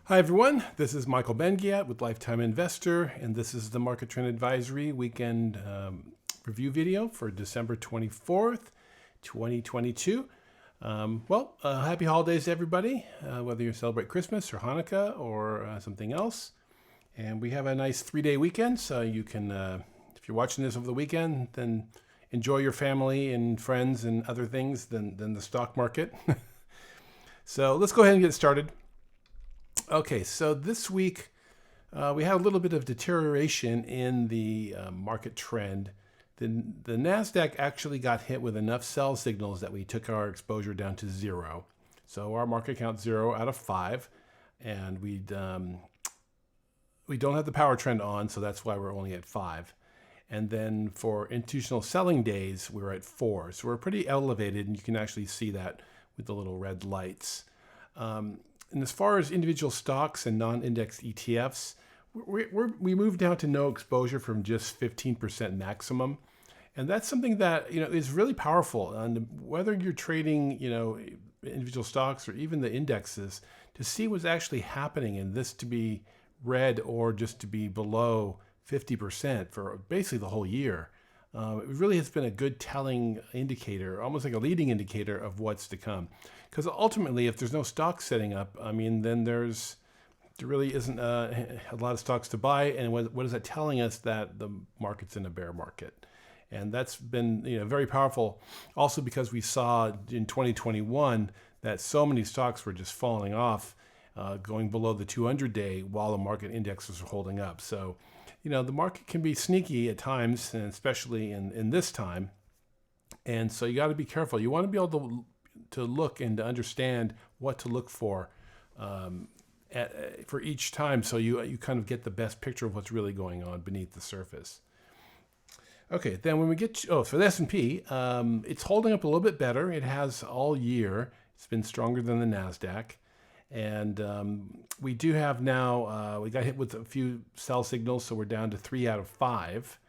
Hi everyone, this is Michael Bengiat with Lifetime Investor, and this is the Market Trend Advisory Weekend Review video for December 24th, 2022. Happy holidays to everybody, whether you celebrate Christmas or Hanukkah or something else. And we have a nice 3-day weekend, so you can, if you're watching this over the weekend, then enjoy your family and friends and other things than the stock market. So let's go ahead and get started. Okay, so this week we had a little bit of deterioration in the market trend. The NASDAQ actually got hit with enough sell signals that we took our exposure down to 0. So our market count 0 out of 5, and we don't have the power trend on, so that's why we're only at 5. And then for institutional selling days, we're at 4. So we're pretty elevated, and you can actually see that with the little red lights. And as far as individual stocks and non-index ETFs, we moved down to no exposure from just 15% maximum. And that's something that, is really powerful. And whether you're trading, individual stocks or even the indexes, to see what's actually happening and this to be red or just to be below 50% for basically the whole year, it really has been a good telling indicator, almost like a leading indicator of what's to come. Because ultimately, if there's no stock setting up, then there really isn't a lot of stocks to buy. And what is that telling us? That the market's in a bear market. And that's been very powerful. Also because we saw in 2021 that so many stocks were just falling off, going below the 200-day while the market indexes are holding up. So, the market can be sneaky at times, and especially in this time. And so you got to be careful. You want to be able to look and to understand what to look for for each time, so you kind of get the best picture of what's really going on beneath the surface. Okay, then when we get for the S&P, it's holding up a little bit better. It has all year. It's been stronger than the NASDAQ. And we do have now, we got hit with a few sell signals, so we're down to 3 out of 5.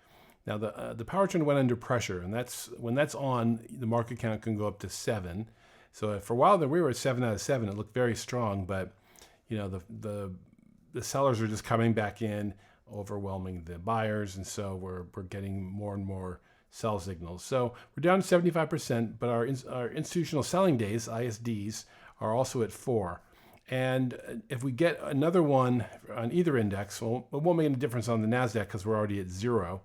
Now, the power trend went under pressure, and when that's on, the market count can go up to 7. So for a while there, we were at 7 out of 7. It looked very strong, but the sellers are just coming back in, overwhelming the buyers, and so we're getting more and more sell signals. So we're down to 75%, but our institutional selling days, ISDs, are also at 4. And if we get another one on either index, well, it won't make any difference on the NASDAQ because we're already at 0.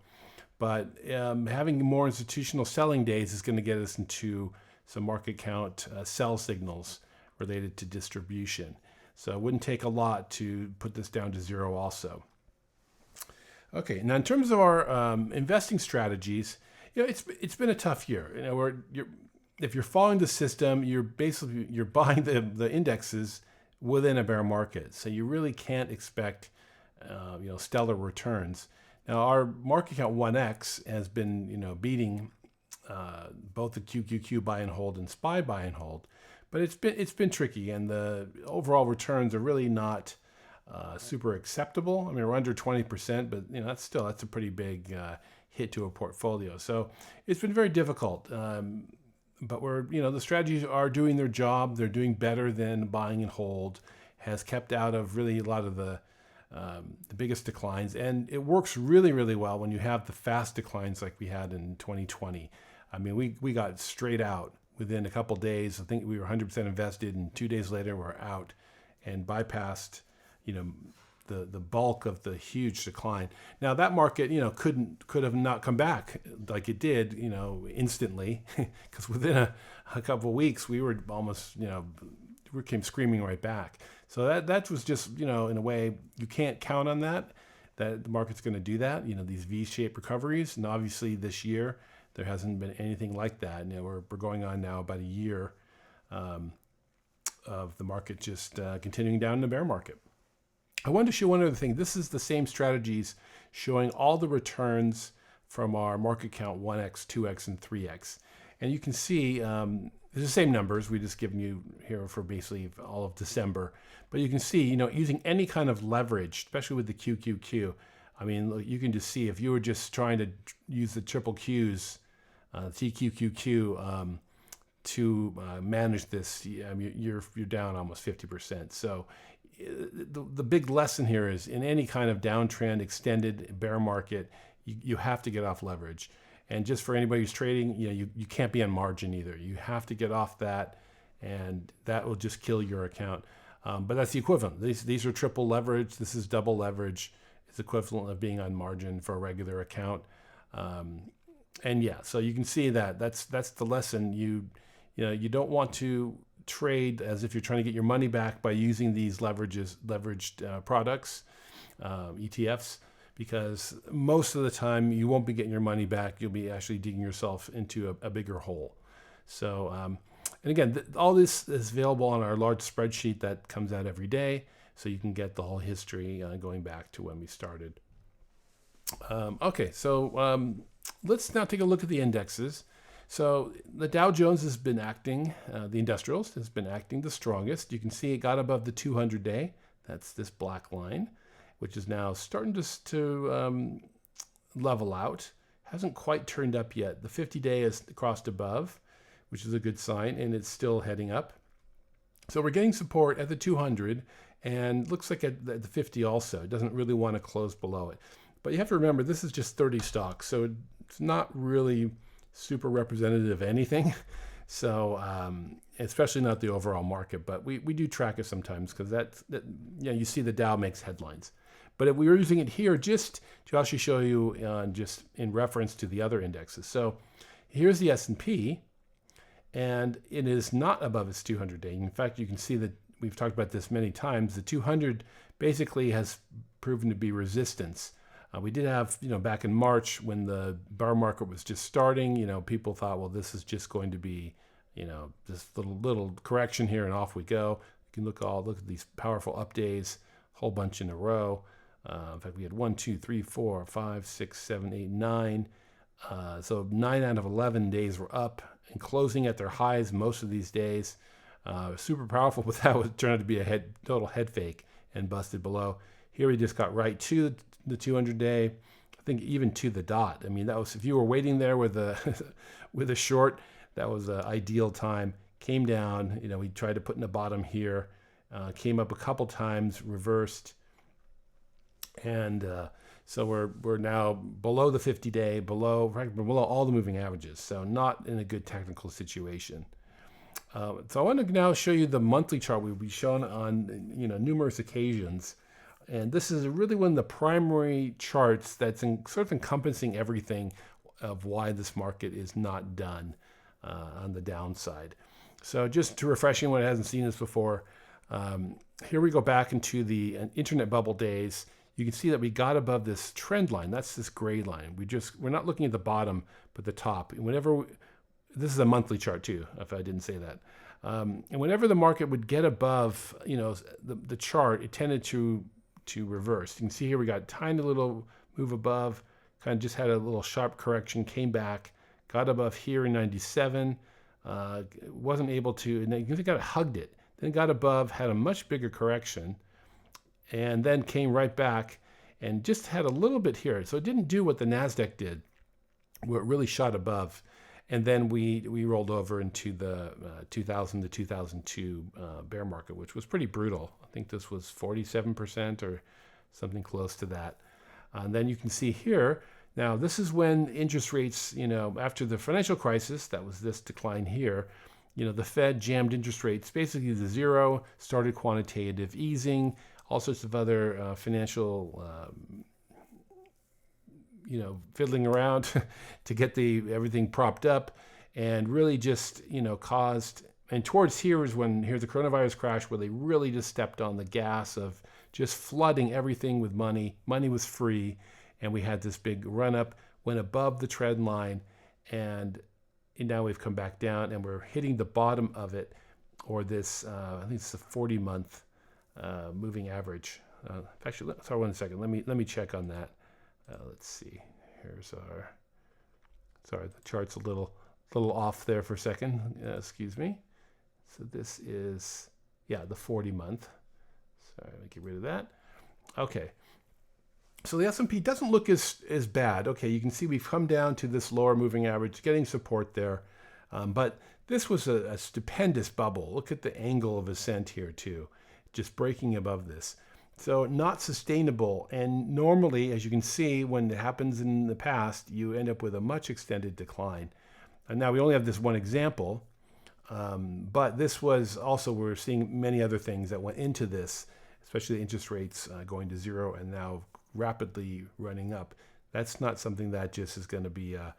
But having more institutional selling days is going to get us into some market count sell signals related to distribution. So it wouldn't take a lot to put this down to 0 also. Okay, now in terms of our investing strategies, it's been a tough year. If you're following the system, you're buying the indexes within a bear market. So you really can't expect stellar returns. Now our market count 1x has been beating both the QQQ buy and hold and SPY buy and hold, but it's been tricky, and the overall returns are really not super acceptable. We're under 20%, but that's a pretty big hit to a portfolio. So it's been very difficult. But the strategies are doing their job. They're doing better than buying and hold. Has kept out of really a lot of the biggest declines, and it works really, really well when you have the fast declines like we had in 2020. We got straight out within a couple days. I think we were 100% invested, and 2 days later we're out and bypassed, the bulk of the huge decline. Now that market, could have not come back like it did, instantly, because within a couple of weeks we were almost, we came screaming right back. So that was just, in a way, you can't count on that the market's going to do that. These V-shaped recoveries, and obviously this year there hasn't been anything like that. We're going on now about a year of the market just continuing down in the bear market. I wanted to show one other thing. This is the same strategies showing all the returns from our market count 1x, 2x, and 3x. And you can see it's the same numbers. We just given you here for basically all of December. But you can see, using any kind of leverage, especially with the QQQ, you can just see if you were just trying to use the triple Qs, TQQQ, manage this, you're down almost 50%. So the big lesson here is in any kind of downtrend, extended bear market, you have to get off leverage. And just for anybody who's trading, you can't be on margin either. You have to get off that, and that will just kill your account. But that's the equivalent. These are triple leverage. This is double leverage. It's equivalent of being on margin for a regular account. And yeah, so you can see that's the lesson. You don't want to trade as if you're trying to get your money back by using these leveraged products, ETFs, because most of the time you won't be getting your money back. You'll be actually digging yourself into a bigger hole. So, and again, all this is available on our large spreadsheet that comes out every day, so you can get the whole history going back to when we started. Okay, so let's now take a look at the indexes. So the Dow Jones has been acting, the industrials has been acting the strongest. You can see it got above the 200-day. That's this black line, which is now starting to level out. Hasn't quite turned up yet. The 50-day has crossed above, which is a good sign, and it's still heading up. So we're getting support at the 200, and looks like at the 50 also. It doesn't really want to close below it. But you have to remember, this is just 30 stocks, so it's not really super representative of anything. So especially not the overall market, but we do track it sometimes because you see the Dow makes headlines. But if we were using it here just to actually show you just in reference to the other indexes. So here's the S&P, and it is not above its 200-day. In fact, you can see that we've talked about this many times. The 200 basically has proven to be resistance. We did have, back in March when the bear market was just starting, people thought, well, this is just going to be, this little correction here and off we go. You can look at these powerful up days, a whole bunch in a row. In fact, we had 1, 2, 3, 4, 5, 6, 7, 8, 9. So 9 out of 11 days were up and closing at their highs most of these days. Super powerful, but that was turned out to be a total head fake and busted below. Here we just got right to the 200-day, I think even to the dot. I mean, that was, if you were waiting there with a with a short, that was an ideal time. Came down, we tried to put in the bottom here, came up a couple times, reversed, and so we're now below the 50-day, below all the moving averages. So not in a good technical situation. So I want to now show you the monthly chart we've shown on numerous occasions. And this is really one of the primary charts that's sort of encompassing everything of why this market is not done on the downside. So just to refresh anyone who hasn't seen this before, here we go back into the internet bubble days. You can see that we got above this trend line. That's this gray line. We're not looking at the bottom, but the top. And this is a monthly chart too, if I didn't say that. And whenever the market would get above, the chart, it tended to reverse. You can see here we got a tiny little move above, kind of just had a little sharp correction, came back, got above here in 97, wasn't able to, and then you kind of hugged it. Then got above, had a much bigger correction, and then came right back and just had a little bit here. So it didn't do what the NASDAQ did, where it really shot above. And then we rolled over into the 2000 to 2002 bear market, which was pretty brutal. I think this was 47% or something close to that. And then you can see here, now this is when interest rates, after the financial crisis, that was this decline here, the Fed jammed interest rates basically to zero, started quantitative easing, all sorts of other financial fiddling around to get everything propped up, and really just, caused, and towards here's the coronavirus crash, where they really just stepped on the gas of just flooding everything with money. Money was free, and we had this big run up, went above the trend line, and now we've come back down, and we're hitting the bottom of it, or this, I think it's a 40-month moving average. Actually, sorry, 1 second. Let me check on that. Let's see. Here's sorry, the chart's a little off there for a second. Excuse me. So this is, the 40-month. Sorry, let me get rid of that. Okay. So the S&P doesn't look as bad. Okay, you can see we've come down to this lower moving average, getting support there. But this was a stupendous bubble. Look at the angle of ascent here too, just breaking above this. So not sustainable. And normally, as you can see, when it happens in the past, you end up with a much extended decline. And now we only have this one example, but this was also, we're seeing many other things that went into this, especially the interest rates going to zero and now rapidly running up. That's not something that just is going to be a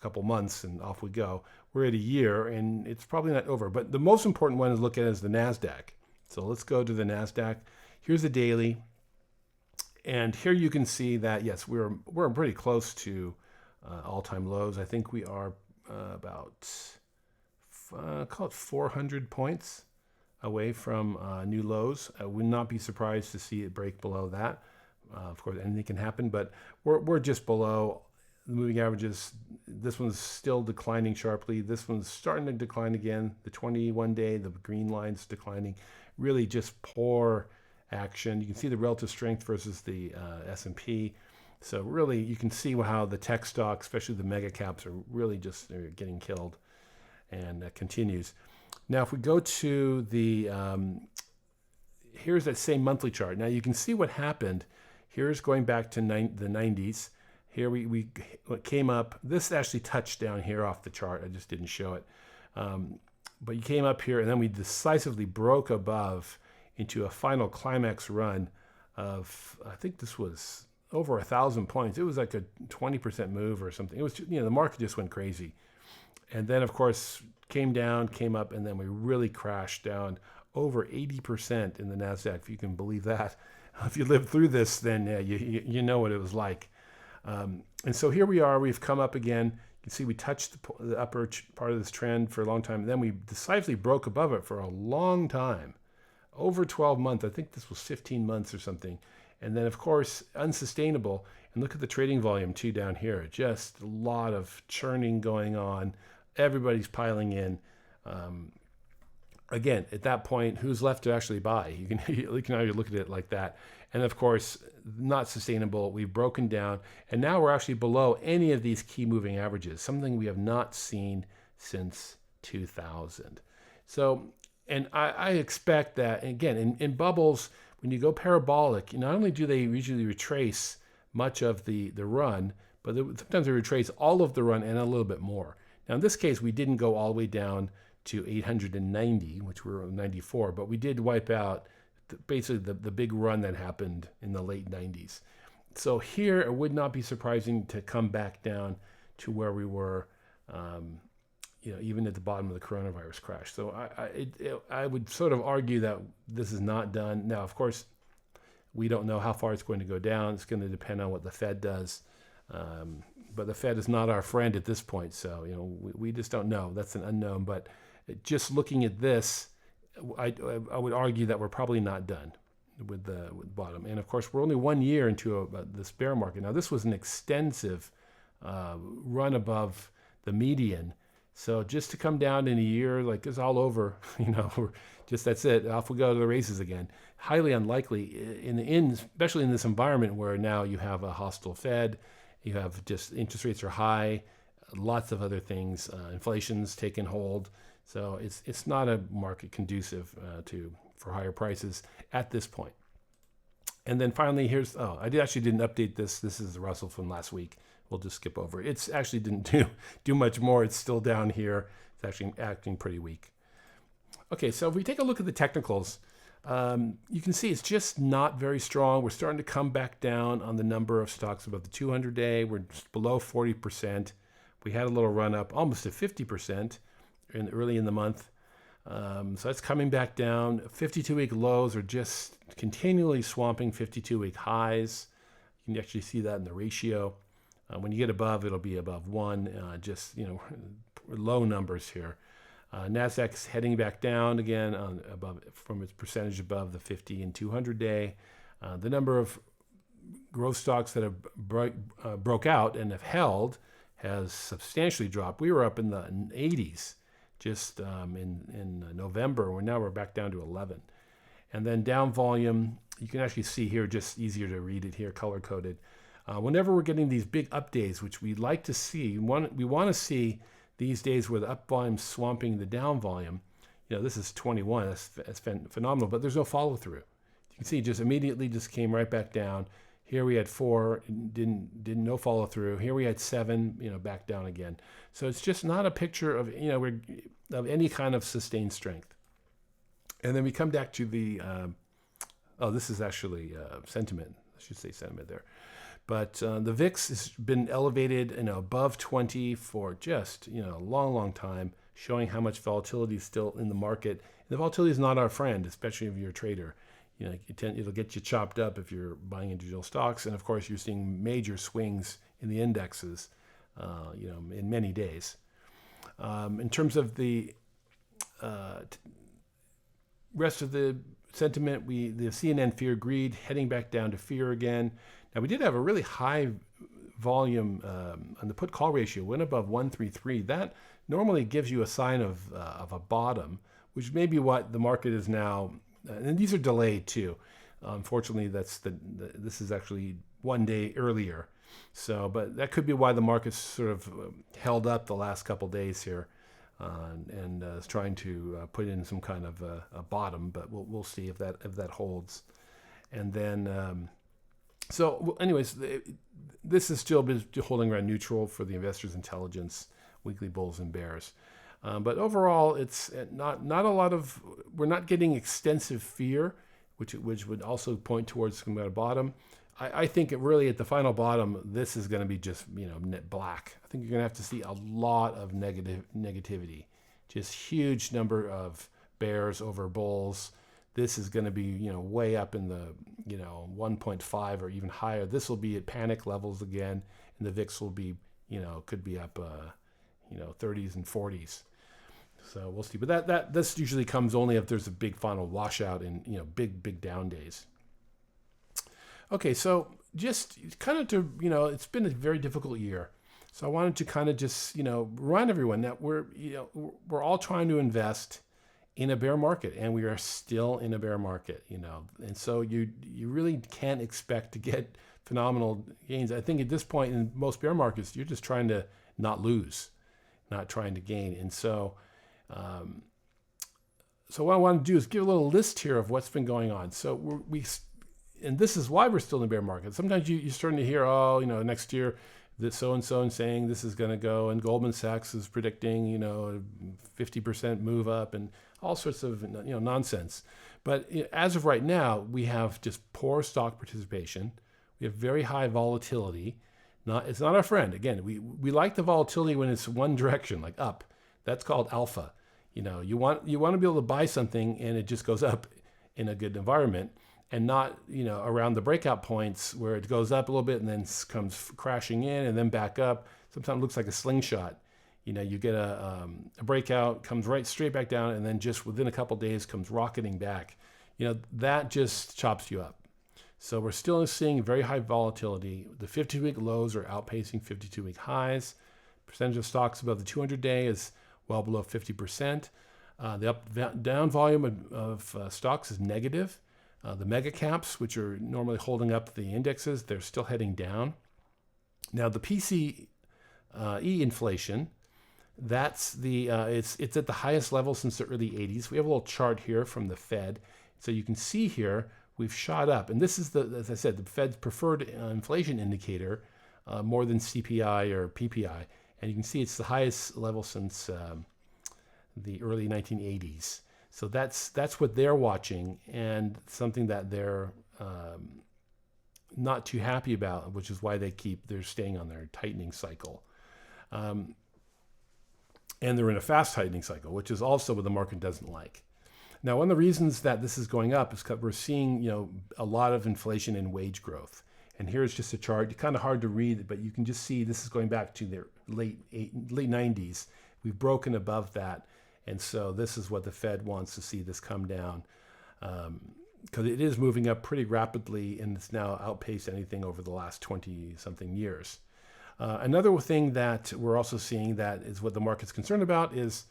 couple months and off we go. We're at a year and it's probably not over. But the most important one to look at is the NASDAQ. So let's go to the NASDAQ. Here's the daily. And here you can see that, yes, we're pretty close to all-time lows. I think we are about, call it 400 points away from new lows. I would not be surprised to see it break below that. Of course, anything can happen, but we're just below the moving averages. This one's still declining sharply. This one's starting to decline again. The 21-day, the green line's declining. Really just poor action. You can see the relative strength versus the S&P. So really, you can see how the tech stocks, especially the mega caps, are really just getting killed, and that continues. Now, if we go to the here's that same monthly chart. Now you can see what happened. Here's going back to the 90s. Here we came up. This actually touched down here off the chart. I just didn't show it. But you came up here, and then we decisively broke above into a final climax run of, I think this was over 1,000 points. It was like a 20% move or something. It was, the market just went crazy. And then, of course, came down, came up, and then we really crashed down over 80% in the NASDAQ, if you can believe that. If you lived through this, then you know what it was like. And so here we are. We've come up again. You can see we touched the upper part of this trend for a long time. And then we decisively broke above it for a long time, over 12 months. I think this was 15 months or something. And then, of course, unsustainable. And look at the trading volume, too, down here. Just a lot of churning going on. Everybody's piling in. Again, at that point, who's left to actually buy? You can either look at it like that. And, of course, not sustainable. We've broken down. And now we're actually below any of these key moving averages, something we have not seen since 2000. So, and I expect that, again, in bubbles, when you go parabolic, not only do they usually retrace much of the run, but sometimes they retrace all of the run and a little bit more. Now, in this case, we didn't go all the way down to 890, which were 94, but we did wipe out basically the big run that happened in the late 90s. So here, it would not be surprising to come back down to where we were, even at the bottom of the coronavirus crash. So I would sort of argue that this is not done. Now, of course, we don't know how far it's going to go down. It's going to depend on what the Fed does. But the Fed is not our friend at this point. So, we just don't know. That's an unknown. But just looking at this, I would argue that we're probably not done with the bottom. And of course, we're only 1 year into this bear market. Now, this was an extensive run above the median. So just to come down in a year, like it's all over, that's it. Off we go to the races again. Highly unlikely, especially in this environment where now you have a hostile Fed, you have just interest rates are high, lots of other things, inflation's taken hold. So it's not a market conducive for higher prices at this point. And then finally, I actually didn't update this. This is the Russell from last week. We'll just skip over it. It's actually didn't do much more. It's still down here. It's actually acting pretty weak. Okay, so if we take a look at the technicals, you can see it's just not very strong. We're starting to come back down on the number of stocks above the 200-day. We're just below 40%. We had a little run up almost to 50% early in the month. So it's coming back down. 52-week lows are just continually swamping 52-week highs. You can actually see that in the ratio. When you get above, it'll be above 1, low numbers here. NASDAQ's heading back down again from its percentage above the 50 and 200-day. The number of growth stocks that have broke out and have held has substantially dropped. We were up in the 80s just in November, now we're back down to 11. And then down volume, you can actually see here, just easier to read it here, color-coded. Whenever we're getting these big up days, which we like to see, we want to see these days where the up volume swamping the down volume, this is 21. That's phenomenal, but there's no follow through. You can see just immediately just came right back down. Here we had 4, didn't no follow through. Here we had 7, back down again. So it's just not a picture of of any kind of sustained strength. And then we come back to the this is actually sentiment. I should say sentiment there. But the VIX has been elevated above 20 for just a long time, showing how much volatility is still in the market. And the volatility is not our friend, especially if you're a trader. It'll get you chopped up if you're buying individual stocks, and of course you're seeing major swings in the indexes, in many days. In terms of the rest of the sentiment, the CNN fear greed heading back down to fear again. Now we did have a really high volume on the put call ratio, went above 133. That normally gives you a sign of a bottom, which may be what the market is now. And these are delayed too. Unfortunately, this is actually 1 day earlier. So, but that could be why the market's sort of held up the last couple days here, and is trying to put in some kind of a bottom. But we'll see if that holds. And then, so anyways, this is still been holding around neutral for the investors' intelligence weekly bulls and bears. But overall, it's not a lot of. We're not getting extensive fear, which would also point towards coming at a bottom. I think it really at the final bottom, this is going to be just net black. I think you're going to have to see a lot of negativity, just huge number of bears over bulls. This is going to be way up in the 1.5 or even higher. This will be at panic levels again, and the VIX will be could be up 30s and 40s. So we'll see. But this usually comes only if there's a big final washout in big down days. Okay, so just kind of to it's been a very difficult year. So I wanted to kind of just remind everyone that we're all trying to invest in a bear market, and we are still in a bear market, and so you really can't expect to get phenomenal gains. I think at this point in most bear markets, you're just trying to not lose, not trying to gain. And so what I want to do is give a little list here of what's been going on. So and this is why we're still in the bear market. Sometimes you're starting to hear, next year, that so-and-so and saying this is going to go, and Goldman Sachs is predicting, 50% move up and all sorts of, nonsense. But as of right now, we have just poor stock participation. We have very high volatility. It's not our friend. Again, we like the volatility when it's one direction, like up. That's called alpha. You want to be able to buy something and it just goes up in a good environment, and not around the breakout points where it goes up a little bit and then comes crashing in and then back up. Sometimes it looks like a slingshot. You get a breakout, comes right straight back down, and then just within a couple days comes rocketing back. That just chops you up. So we're still seeing very high volatility. The 52-week lows are outpacing 52-week highs. Percentage of stocks above the 200-day is well below 50%. The down volume of stocks is negative. The mega caps, which are normally holding up the indexes, they're still heading down. Now the PCE inflation, that's it's at the highest level since the early 80s. We have a little chart here from the Fed, so you can see here we've shot up, and this is as I said, the Fed's preferred inflation indicator, more than CPI or PPI, and you can see it's the highest level since the early 1980s. So that's what they're watching, and something that they're not too happy about, which is why they're staying on their tightening cycle. And they're in a fast tightening cycle, which is also what the market doesn't like. Now, one of the reasons that this is going up is because we're seeing a lot of inflation in wage growth. And here's just a chart. It's kind of hard to read, but you can just see this is going back to the late 90s. We've broken above that. And so this is what the Fed wants to see this come down, because it is moving up pretty rapidly, and it's now outpaced anything over the last 20-something years. Another thing that we're also seeing that is what the market's concerned about is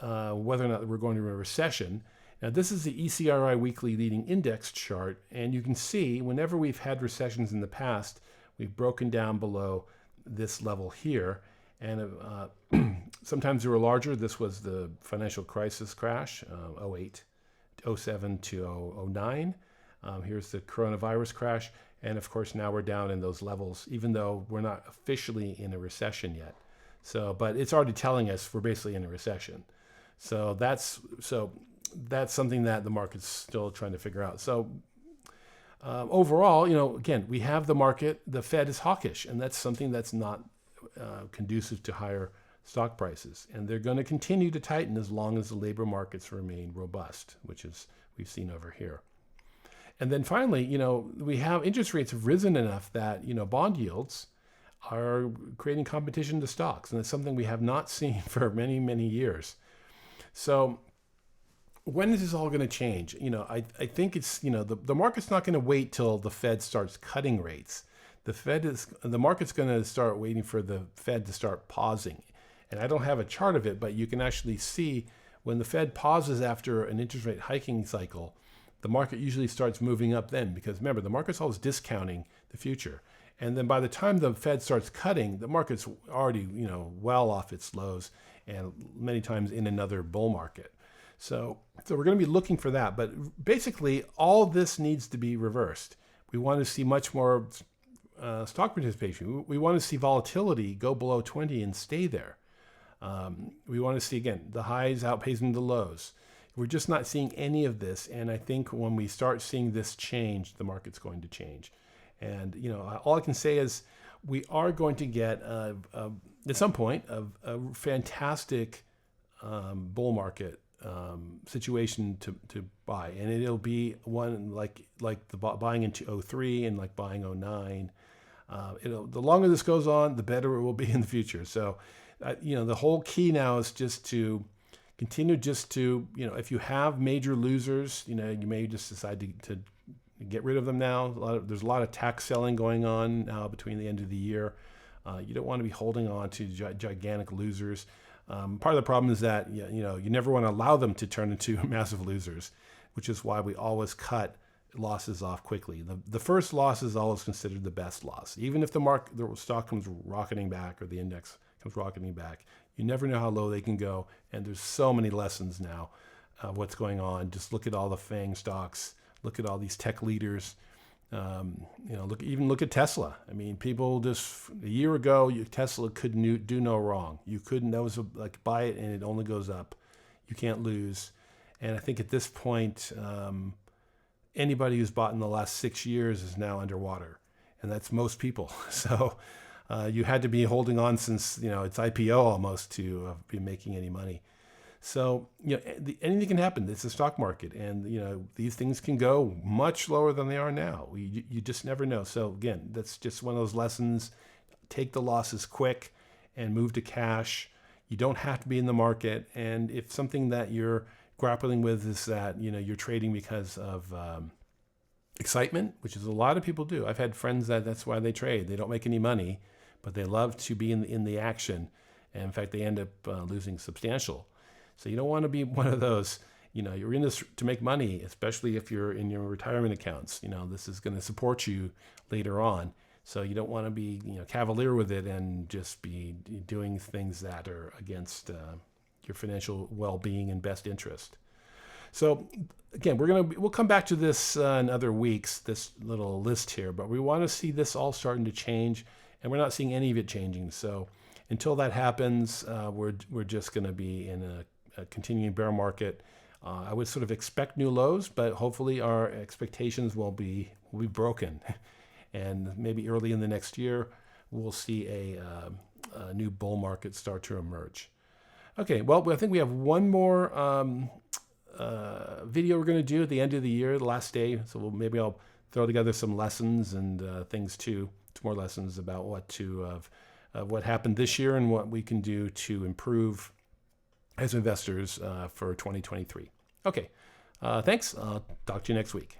whether or not we're going to a recession. Now, this is the ECRI weekly leading index chart, and you can see whenever we've had recessions in the past, we've broken down below this level here. And sometimes they were larger. This was the financial crisis crash, 08, 07 to 09. Here's the coronavirus crash. And of course, now we're down in those levels, even though we're not officially in a recession yet. So, but it's already telling us we're basically in a recession. So that's something that the market's still trying to figure out. So overall, again, we have the market. The Fed is hawkish, and that's something that's not conducive to higher stock prices. And they're going to continue to tighten as long as the labor markets remain robust, which is we've seen over here. And then finally, we have interest rates have risen enough that, bond yields are creating competition to stocks. And it's something we have not seen for many, many years. So when is this all going to change? I think it's, the market's not going to wait till the Fed starts cutting rates. The market's going to start waiting for the Fed to start pausing. And I don't have a chart of it, but you can actually see when the Fed pauses after an interest rate hiking cycle, the market usually starts moving up then, because remember, the market's always discounting the future. And then by the time the Fed starts cutting, the market's already, well off its lows and many times in another bull market. So we're going to be looking for that. But basically, all this needs to be reversed. We want to see much more stock participation. We want to see volatility go below 20 and stay there. We want to see, again, the highs outpacing the lows. We're just not seeing any of this. And I think when we start seeing this change, the market's going to change. And, all I can say is we are going to get, at some point, a fantastic bull market situation to buy. And it'll be one like the buying into 03 and like buying 09. The longer this goes on, the better it will be in the future. So, the whole key now is just to continue if you have major losers, you may just decide to get rid of them now. There's a lot of tax selling going on now between the end of the year. You don't want to be holding on to gigantic losers. Part of the problem is that you never want to allow them to turn into massive losers, which is why we always cut losses off quickly. The first loss is always considered the best loss. Even if the stock comes rocketing back or the index comes rocketing back, you never know how low they can go. And there's so many lessons now of what's going on. Just look at all the FANG stocks. Look at all these tech leaders. Look at Tesla. I mean, people just a year ago, Tesla could do no wrong. You couldn't. That was like buy it and it only goes up. You can't lose. And I think at this point, anybody who's bought in the last 6 years is now underwater, and that's most people. So you had to be holding on since its IPO almost to be making any money. So anything can happen. It's a stock market, and these things can go much lower than they are now. You just never know. So again, that's just one of those lessons. Take the losses quick and move to cash. You don't have to be in the market. And if something that you're grappling with is that you're trading because of excitement, which is a lot of people do. I've had friends that's why they trade. They don't make any money, but they love to be in the action. And in fact, they end up losing substantial. So you don't want to be one of those, you're in this to make money, especially if you're in your retirement accounts. This is going to support you later on. So you don't want to be, cavalier with it and just be doing things that are against your financial well-being and best interest. So again, we'll come back to this in other weeks, this little list here, but we want to see this all starting to change, and we're not seeing any of it changing. So until that happens, we're just going to be in a continuing bear market. I would sort of expect new lows, but hopefully our expectations will be broken, and maybe early in the next year we'll see a new bull market start to emerge. Okay, well, I think we have one more video we're going to do at the end of the year, the last day. So maybe I'll throw together some lessons and things too. 2 more lessons about what happened this year and what we can do to improve as investors for 2023. Okay, thanks. I'll talk to you next week.